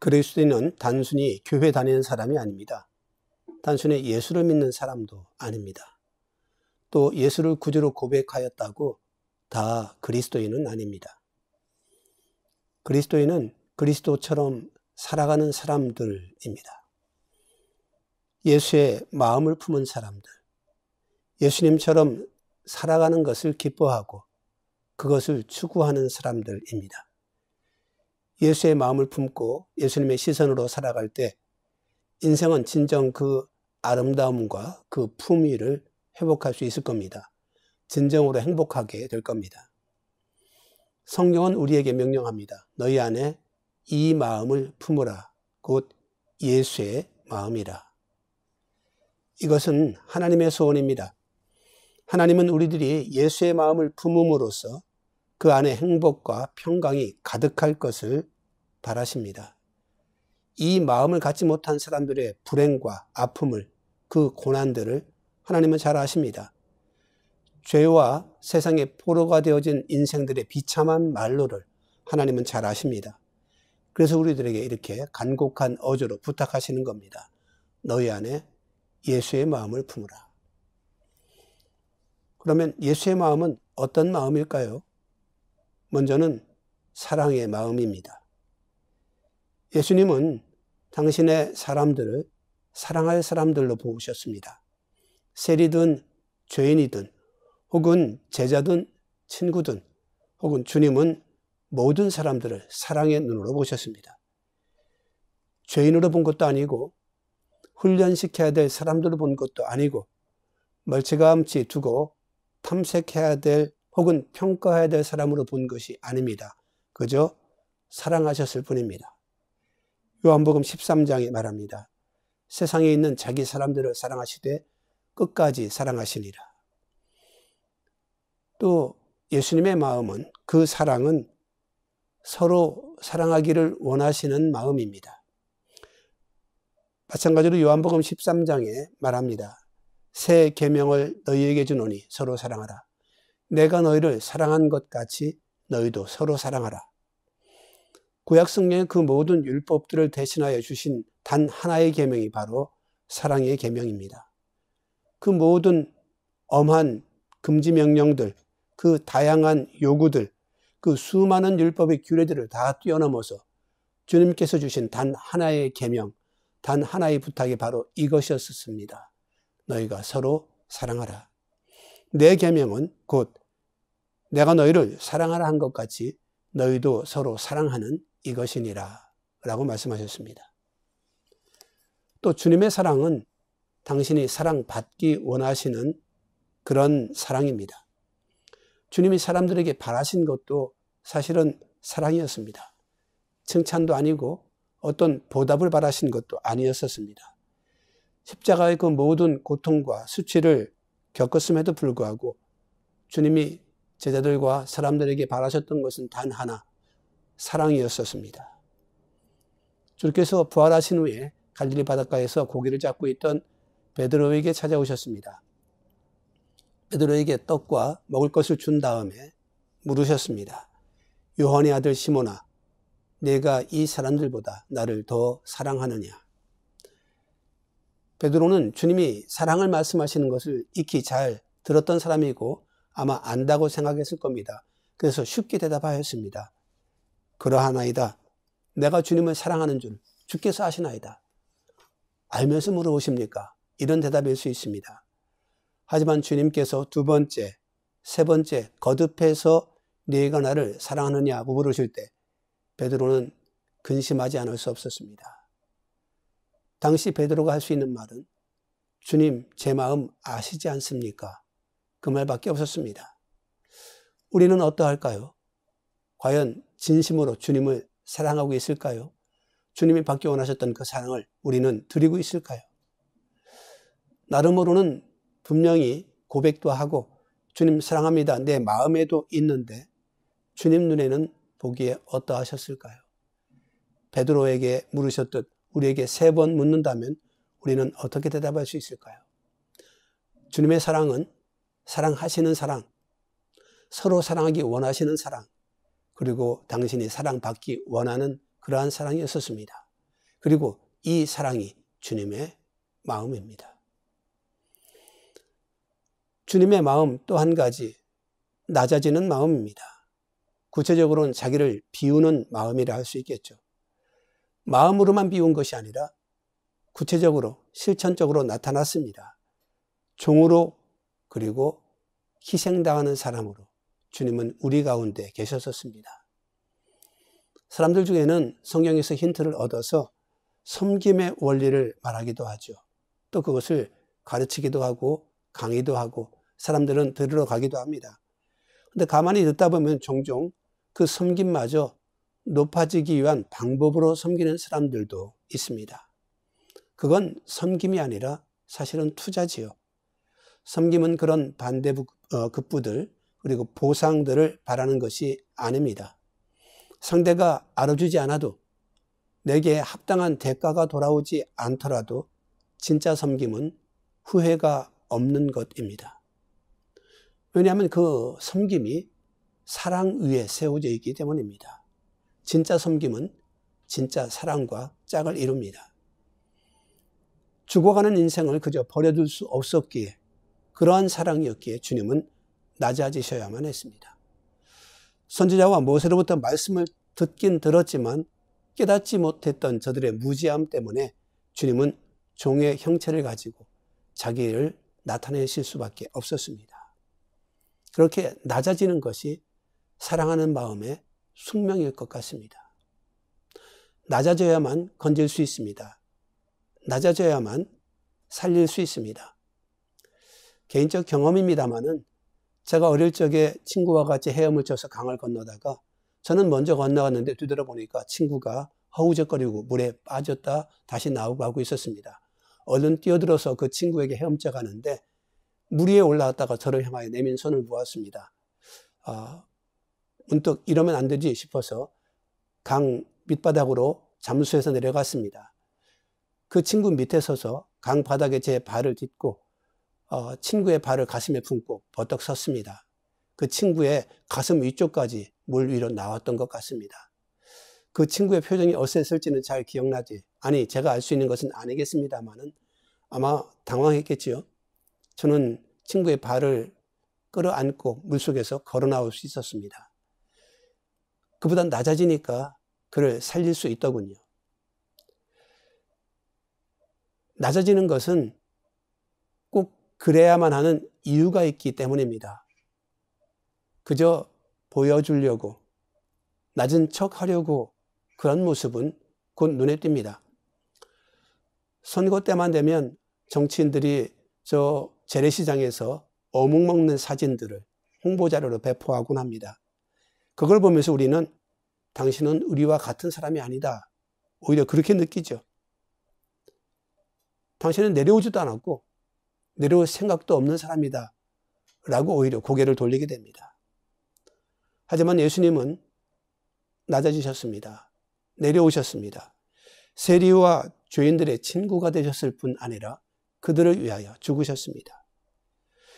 그리스도인은 단순히 교회 다니는 사람이 아닙니다. 단순히 예수를 믿는 사람도 아닙니다. 또 예수를 구주로 고백하였다고 다 그리스도인은 아닙니다. 그리스도인은 그리스도처럼 살아가는 사람들입니다. 예수의 마음을 품은 사람들, 예수님처럼 살아가는 것을 기뻐하고 그것을 추구하는 사람들입니다. 예수의 마음을 품고 예수님의 시선으로 살아갈 때 인생은 진정 그 아름다움과 그 품위를 회복할 수 있을 겁니다. 진정으로 행복하게 될 겁니다. 성경은 우리에게 명령합니다. 너희 안에 이 마음을 품으라. 곧 예수의 마음이라. 이것은 하나님의 소원입니다. 하나님은 우리들이 예수의 마음을 품음으로써 그 안에 행복과 평강이 가득할 것을 바라십니다. 이 마음을 갖지 못한 사람들의 불행과 아픔을, 그 고난들을 하나님은 잘 아십니다. 죄와 세상의 포로가 되어진 인생들의 비참한 말로를 하나님은 잘 아십니다. 그래서 우리들에게 이렇게 간곡한 어조로 부탁하시는 겁니다. 너희 안에 예수의 마음을 품으라. 그러면 예수의 마음은 어떤 마음일까요? 먼저는 사랑의 마음입니다. 예수님은 당신의 사람들을 사랑할 사람들로 보셨습니다. 세리든 죄인이든 혹은 제자든 친구든 혹은 주님은 모든 사람들을 사랑의 눈으로 보셨습니다. 죄인으로 본 것도 아니고 훈련시켜야 될 사람들로 본 것도 아니고 멀찌감치 두고 탐색해야 될 혹은 평가해야 될 사람으로 본 것이 아닙니다. 그저 사랑하셨을 뿐입니다. 요한복음 13장에 말합니다. 세상에 있는 자기 사람들을 사랑하시되 끝까지 사랑하시니라. 또 예수님의 마음은, 그 사랑은 서로 사랑하기를 원하시는 마음입니다. 마찬가지로 요한복음 13장에 말합니다. 새 계명을 너희에게 주노니 서로 사랑하라. 내가 너희를 사랑한 것 같이 너희도 서로 사랑하라. 구약 성경의 그 모든 율법들을 대신하여 주신 단 하나의 계명이 바로 사랑의 계명입니다. 그 모든 엄한 금지 명령들, 그 다양한 요구들, 그 수많은 율법의 규례들을 다 뛰어넘어서 주님께서 주신 단 하나의 계명, 단 하나의 부탁이 바로 이것이었습니다. 너희가 서로 사랑하라. 내 계명은 곧 내가 너희를 사랑하라 한 것 같이 너희도 서로 사랑하는 이것이니라 라고 말씀하셨습니다. 또 주님의 사랑은 당신이 사랑받기 원하시는 그런 사랑입니다. 주님이 사람들에게 바라신 것도 사실은 사랑이었습니다. 칭찬도 아니고 어떤 보답을 바라신 것도 아니었었습니다. 십자가의 그 모든 고통과 수치를 겪었음에도 불구하고 주님이 제자들과 사람들에게 바라셨던 것은 단 하나, 사랑이었었습니다. 주께서 부활하신 후에 갈릴리 바닷가에서 고기를 잡고 있던 베드로에게 찾아오셨습니다. 베드로에게 떡과 먹을 것을 준 다음에 물으셨습니다. 요한의 아들 시몬아, 내가 이 사람들보다 나를 더 사랑하느냐? 베드로는 주님이 사랑을 말씀하시는 것을 익히 잘 들었던 사람이고 아마 안다고 생각했을 겁니다. 그래서 쉽게 대답하였습니다. 그러하나이다. 내가 주님을 사랑하는 줄 주께서 아시나이다. 알면서 물어보십니까? 이런 대답일 수 있습니다. 하지만 주님께서 두 번째, 세 번째 거듭해서 네가 나를 사랑하느냐고 물으실 때 베드로는 근심하지 않을 수 없었습니다. 당시 베드로가 할 수 있는 말은 주님 제 마음 아시지 않습니까? 그 말밖에 없었습니다. 우리는 어떠할까요? 과연 진심으로 주님을 사랑하고 있을까요? 주님이 받기 원하셨던 그 사랑을 우리는 드리고 있을까요? 나름으로는 분명히 고백도 하고 주님 사랑합니다. 내 마음에도 있는데 주님 눈에는 보기에 어떠하셨을까요? 베드로에게 물으셨듯 우리에게 3번 묻는다면 우리는 어떻게 대답할 수 있을까요? 주님의 사랑은 사랑하시는 사랑, 서로 사랑하기 원하시는 사랑, 그리고 당신이 사랑받기 원하는 그러한 사랑이었습니다. 그리고 이 사랑이 주님의 마음입니다. 주님의 마음 또 한 가지, 낮아지는 마음입니다. 구체적으로는 자기를 비우는 마음이라 할 수 있겠죠. 마음으로만 비운 것이 아니라 구체적으로 실천적으로 나타났습니다. 종으로 그리고 희생당하는 사람으로 주님은 우리 가운데 계셨었습니다. 사람들 중에는 성경에서 힌트를 얻어서 섬김의 원리를 말하기도 하죠. 또 그것을 가르치기도 하고 강의도 하고 사람들은 들으러 가기도 합니다. 근데 가만히 듣다 보면 종종 그 섬김마저 높아지기 위한 방법으로 섬기는 사람들도 있습니다. 그건 섬김이 아니라 사실은 투자지요. 섬김은 그런 반대급부들 그리고 보상들을 바라는 것이 아닙니다. 상대가 알아주지 않아도 내게 합당한 대가가 돌아오지 않더라도 진짜 섬김은 후회가 없는 것입니다. 왜냐하면 그 섬김이 사랑 위에 세워져 있기 때문입니다. 진짜 섬김은 진짜 사랑과 짝을 이룹니다. 죽어가는 인생을 그저 버려둘 수 없었기에 그러한 사랑이었기에 주님은 낮아지셔야만 했습니다. 선지자와 모세로부터 말씀을 듣긴 들었지만 깨닫지 못했던 저들의 무지함 때문에 주님은 종의 형체를 가지고 자기를 나타내실 수밖에 없었습니다. 그렇게 낮아지는 것이 사랑하는 마음의 숙명일 것 같습니다. 낮아져야만 건질 수 있습니다. 낮아져야만 살릴 수 있습니다. 개인적 경험입니다마는 제가 어릴 적에 친구와 같이 헤엄을 쳐서 강을 건너다가 저는 먼저 건너갔는데 뒤돌아보니까 친구가 허우적거리고 물에 빠졌다 다시 나오고 하고 있었습니다. 얼른 뛰어들어서 그 친구에게 헤엄쳐 가는데 물 위에 올라왔다가 저를 향하여 내민 손을 모았습니다. 문득 이러면 안 되지 싶어서 강 밑바닥으로 잠수해서 내려갔습니다. 그 친구 밑에 서서 강 바닥에 제 발을 딛고 친구의 발을 가슴에 품고 버떡 섰습니다. 그 친구의 가슴 위쪽까지 물 위로 나왔던 것 같습니다. 그 친구의 표정이 어땠을지는 잘 기억나지. 아니 제가 알 수 있는 것은 아니겠습니다만은 아마 당황했겠지요. 저는 친구의 발을 끌어안고 물속에서 걸어 나올 수 있었습니다. 그보다 낮아지니까 그를 살릴 수 있더군요. 낮아지는 것은 꼭 그래야만 하는 이유가 있기 때문입니다. 그저 보여주려고 낮은 척 하려고 그런 모습은 곧 눈에 띕니다. 선거 때만 되면 정치인들이 저 재래시장에서 어묵 먹는 사진들을 홍보자료로 배포하곤 합니다. 그걸 보면서 우리는 당신은 우리와 같은 사람이 아니다. 오히려 그렇게 느끼죠. 당신은 내려오지도 않았고 내려올 생각도 없는 사람이다 라고 오히려 고개를 돌리게 됩니다. 하지만 예수님은 낮아지셨습니다. 내려오셨습니다. 세리와 죄인들의 친구가 되셨을 뿐 아니라 그들을 위하여 죽으셨습니다.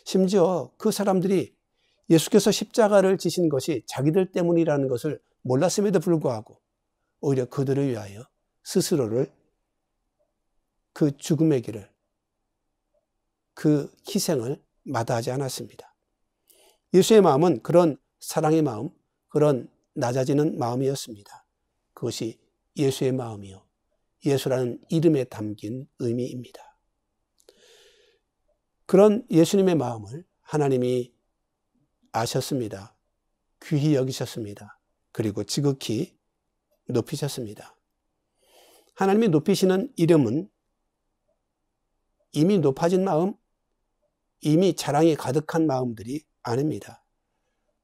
심지어 그 사람들이 예수께서 십자가를 지신 것이 자기들 때문이라는 것을 몰랐음에도 불구하고 오히려 그들을 위하여 스스로를 그 죽음의 길을 그 희생을 마다하지 않았습니다. 예수의 마음은 그런 사랑의 마음, 그런 낮아지는 마음이었습니다. 그것이 예수의 마음이요 예수라는 이름에 담긴 의미입니다. 그런 예수님의 마음을 하나님이 아셨습니다. 귀히 여기셨습니다. 그리고 지극히 높이셨습니다. 하나님이 높이시는 이름은 이미 높아진 마음, 이미 자랑이 가득한 마음들이 아닙니다.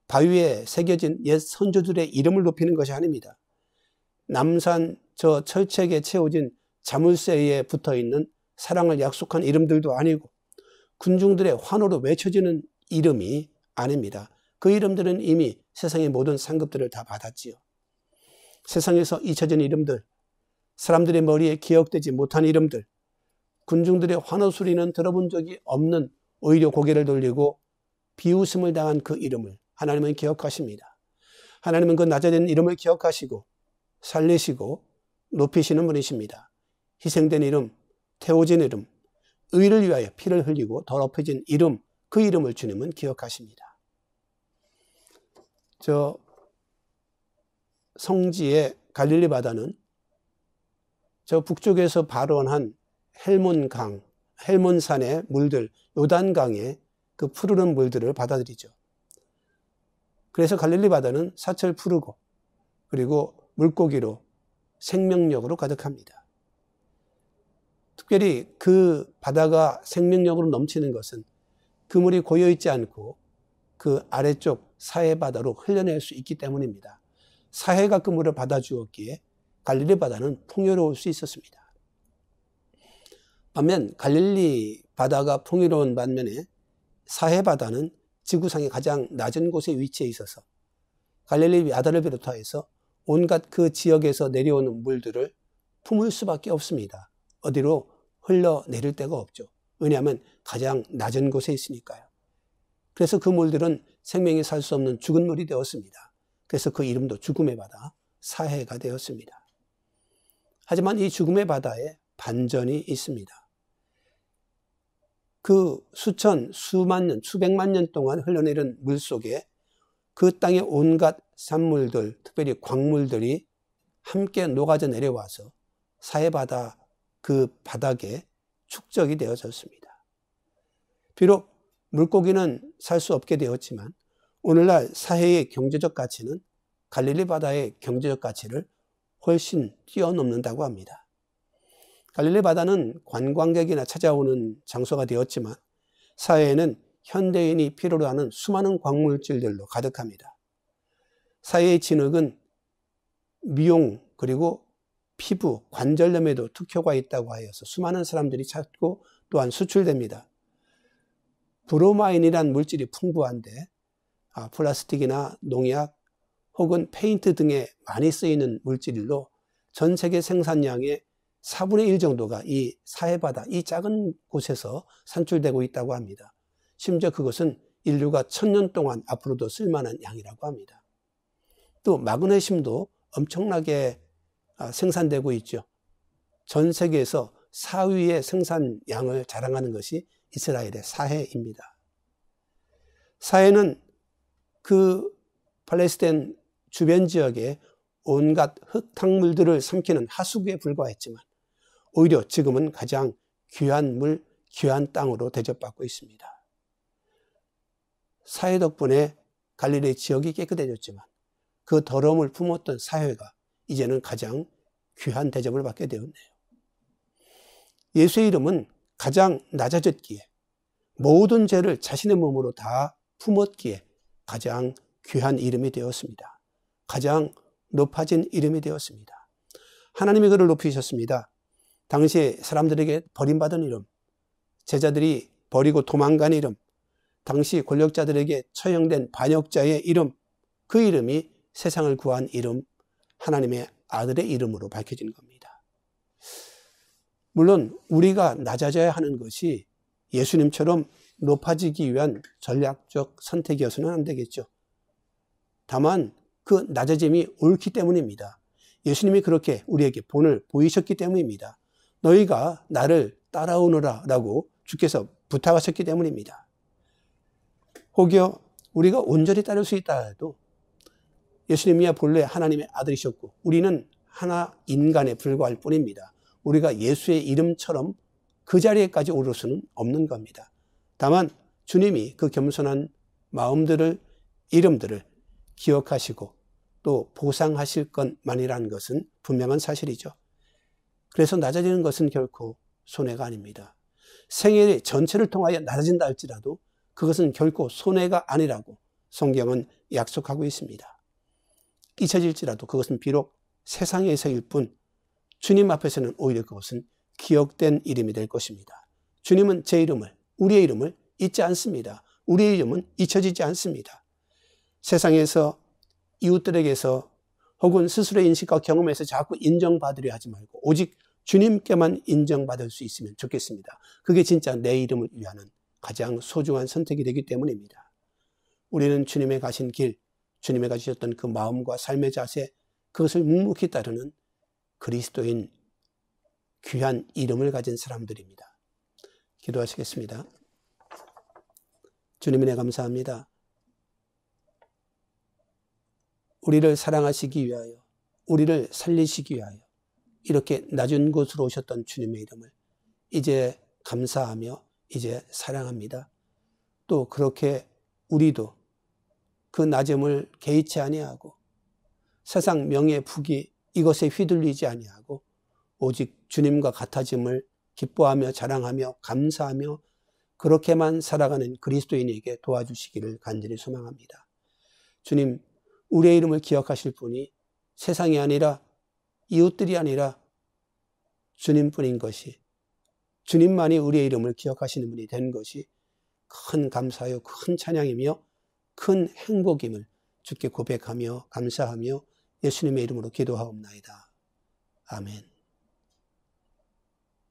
바위에 새겨진 옛 선조들의 이름을 높이는 것이 아닙니다. 남산 저 철책에 채워진 자물쇠에 붙어있는 사랑을 약속한 이름들도 아니고 군중들의 환호로 외쳐지는 이름이 아닙니다. 그 이름들은 이미 세상의 모든 상급들을 다 받았지요. 세상에서 잊혀진 이름들, 사람들의 머리에 기억되지 못한 이름들, 군중들의 환호 소리는 들어본 적이 없는 오히려 고개를 돌리고 비웃음을 당한 그 이름을 하나님은 기억하십니다. 하나님은 그 낮아진 이름을 기억하시고 살리시고 높이시는 분이십니다. 희생된 이름, 태워진 이름, 의를 위하여 피를 흘리고 더럽혀진 이름, 그 이름을 주님은 기억하십니다. 저 성지의 갈릴리 바다는 저 북쪽에서 발원한 헬몬산의 물들, 요단강의 그 푸르른 물들을 받아들이죠. 그래서 갈릴리 바다는 사철 푸르고 그리고 물고기로 생명력으로 가득합니다. 특별히 그 바다가 생명력으로 넘치는 것은 그 물이 고여있지 않고 그 아래쪽 사해 바다로 흘려낼 수 있기 때문입니다. 사해가 그 물을 받아주었기에 갈릴리 바다는 풍요로울 수 있었습니다. 반면 갈릴리 바다가 풍요로운 반면에 사해 바다는 지구상의 가장 낮은 곳에 위치해 있어서 갈릴리 바다를 비롯하여서 온갖 그 지역에서 내려오는 물들을 품을 수밖에 없습니다. 어디로 흘러내릴 데가 없죠. 왜냐하면 가장 낮은 곳에 있으니까요. 그래서 그 물들은 생명이 살 수 없는 죽은 물이 되었습니다. 그래서 그 이름도 죽음의 바다, 사해가 되었습니다. 하지만 이 죽음의 바다에 반전이 있습니다. 그 수천, 수만 년, 수백만 년 동안 흘러내린 물 속에 그 땅의 온갖 산물들, 특별히 광물들이 함께 녹아져 내려와서 사해바다 그 바닥에 축적이 되어졌습니다. 비록 물고기는 살 수 없게 되었지만 오늘날 사해의 경제적 가치는 갈릴리 바다의 경제적 가치를 훨씬 뛰어넘는다고 합니다. 갈릴리 바다는 관광객이나 찾아오는 장소가 되었지만 사해에는 현대인이 필요로 하는 수많은 광물질들로 가득합니다. 사해의 진흙은 미용 그리고 피부, 관절염에도 특효가 있다고 하여서 수많은 사람들이 찾고 또한 수출됩니다. 브로마인이란 물질이 풍부한데 플라스틱이나 농약 혹은 페인트 등에 많이 쓰이는 물질로 전 세계 생산량의 4분의 1 정도가 이 사해바다, 이 작은 곳에서 산출되고 있다고 합니다. 심지어 그것은 인류가 1000년 동안 앞으로도 쓸만한 양이라고 합니다. 또 마그네슘도 엄청나게 생산되고 있죠. 전 세계에서 4위의 생산량을 자랑하는 것이 이스라엘의 사해입니다. 사해는 그 팔레스타인 주변 지역에 온갖 흙탕물들을 삼키는 하수구에 불과했지만 오히려 지금은 가장 귀한 물, 귀한 땅으로 대접받고 있습니다. 사해 덕분에 갈릴리 지역이 깨끗해졌지만 그 더러움을 품었던 사해가 이제는 가장 귀한 대접을 받게 되었네요. 예수의 이름은 가장 낮아졌기에 모든 죄를 자신의 몸으로 다 품었기에 가장 귀한 이름이 되었습니다. 가장 높아진 이름이 되었습니다. 하나님이 그를 높이셨습니다. 당시 사람들에게 버림받은 이름, 제자들이 버리고 도망간 이름, 당시 권력자들에게 처형된 반역자의 이름, 그 이름이 세상을 구한 이름, 하나님의 아들의 이름으로 밝혀진 겁니다. 물론 우리가 낮아져야 하는 것이 예수님처럼 높아지기 위한 전략적 선택이어서는 안 되겠죠. 다만 그 낮아짐이 옳기 때문입니다. 예수님이 그렇게 우리에게 본을 보이셨기 때문입니다. 너희가 나를 따라오너라 라고 주께서 부탁하셨기 때문입니다. 혹여 우리가 온전히 따를 수 있다 해도 예수님이야 본래 하나님의 아들이셨고 우리는 하나 인간에 불과할 뿐입니다. 우리가 예수의 이름처럼 그 자리에까지 오를 수는 없는 겁니다. 다만 주님이 그 겸손한 마음들을, 이름들을 기억하시고 또 보상하실 것만이라는 것은 분명한 사실이죠. 그래서 낮아지는 것은 결코 손해가 아닙니다. 생애 전체를 통하여 낮아진다 할지라도 그것은 결코 손해가 아니라고 성경은 약속하고 있습니다. 잊혀질지라도 그것은 비록 세상에서일 뿐 주님 앞에서는 오히려 그것은 기억된 이름이 될 것입니다. 주님은 제 이름을, 우리의 이름을 잊지 않습니다. 우리의 이름은 잊혀지지 않습니다. 세상에서 이웃들에게서 혹은 스스로의 인식과 경험에서 자꾸 인정받으려 하지 말고 오직 주님께만 인정받을 수 있으면 좋겠습니다. 그게 진짜 내 이름을 위하는 가장 소중한 선택이 되기 때문입니다. 우리는 주님의 가신 길, 주님의 가지셨던 그 마음과 삶의 자세, 그것을 묵묵히 따르는 그리스도인 귀한 이름을 가진 사람들입니다. 기도하시겠습니다. 주님 은혜 감사합니다. 우리를 사랑하시기 위하여, 우리를 살리시기 위하여 이렇게 낮은 곳으로 오셨던 주님의 이름을 이제 감사하며 이제 사랑합니다. 또 그렇게 우리도 그 낮음을 개의치 아니하고 세상 명예 부귀 이것에 휘둘리지 아니하고 오직 주님과 같아짐을 기뻐하며 자랑하며 감사하며 그렇게만 살아가는 그리스도인에게 도와주시기를 간절히 소망합니다. 주님, 우리의 이름을 기억하실 분이 세상이 아니라 이웃들이 아니라 주님뿐인 것이, 주님만이 우리의 이름을 기억하시는 분이 된 것이 큰 감사요 큰 찬양이며 큰 행복임을 주께 고백하며 감사하며 예수님의 이름으로 기도하옵나이다. 아멘.